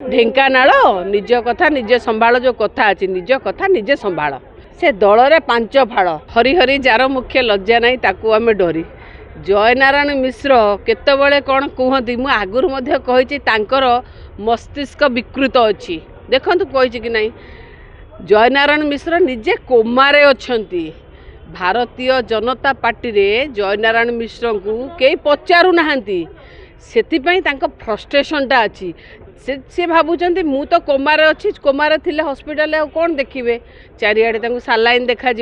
ढेंकानाल निज कथा निजे संभाल जो कथा अच्छी निज कथा निजे संभाल से दल रे पांच फाड़ हरि हरि जार मुख्य लज्जा नहीं ताकू आम डरी जयनारायण मिश्र केतबले कौन कहती मु आगुरी कही मस्तिष्क विकृत अच्छी देखु कही कि नहीं जयनारायण मिश्र निजे कोमारे अच्छी भारतीय जनता पार्टी रे जयनारायण मिश्र को कई पचारू नाहंती सेतिपई तांको फ्रस्ट्रेशनटा अच्छी से भावुं मु तो कोमारे अच्छी कोमारे थिले हॉस्पिटल कौन देखिए चारिआडे सालाइन देखा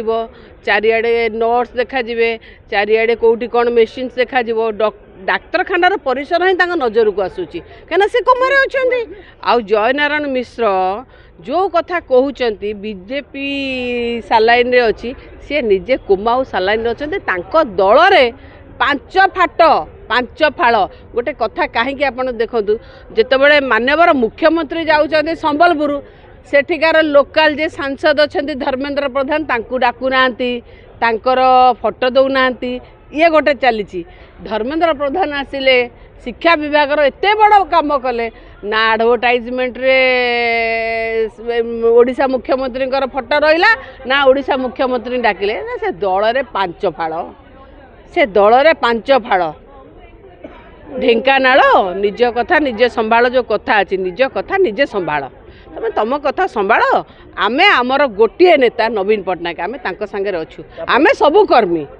चारिआडे नर्स देखा चारिआडे कौटी कौन मेसीन देखा डाक्तरखानार परिसर ही नजर को आसूची कहीं से कोमारे अच्छे आउ जयनारायण मिश्र जो कथा कहते बीजेपी सालाइन रे अच्छी सी निजे कोमा और सालाइन अच्छा दल रे पांच फाड़ गोटे कथा कहीं आप देखु जितेबाला मानवर मुख्यमंत्री जाऊँ संबलपुर सेठिकार लोकाल जे सांसद अच्छा धर्मेंद्र प्रधान डाकुना फोटो दौना ये गोटे चली धर्मेंद्र प्रधान आसिले शिक्षा विभाग एत बड़ काम कले ना आडभटाइजमेंट रे ओडिशा मुख्यमंत्री फोटो रहा ना ओडिशा मुख्यमंत्री डाकिले से दल रे पांच फाड़ से दल रे पांच फाड़ ढेंकानाल निज कथा निजे संभाल जो कथा अच्छी निज कथा निजे संभाल तमें तुम कथा संभाल आमे आमर गोटे नेता नवीन पट्टनायक आमे तांको संगे अच्छू आमे सबू कर्मी।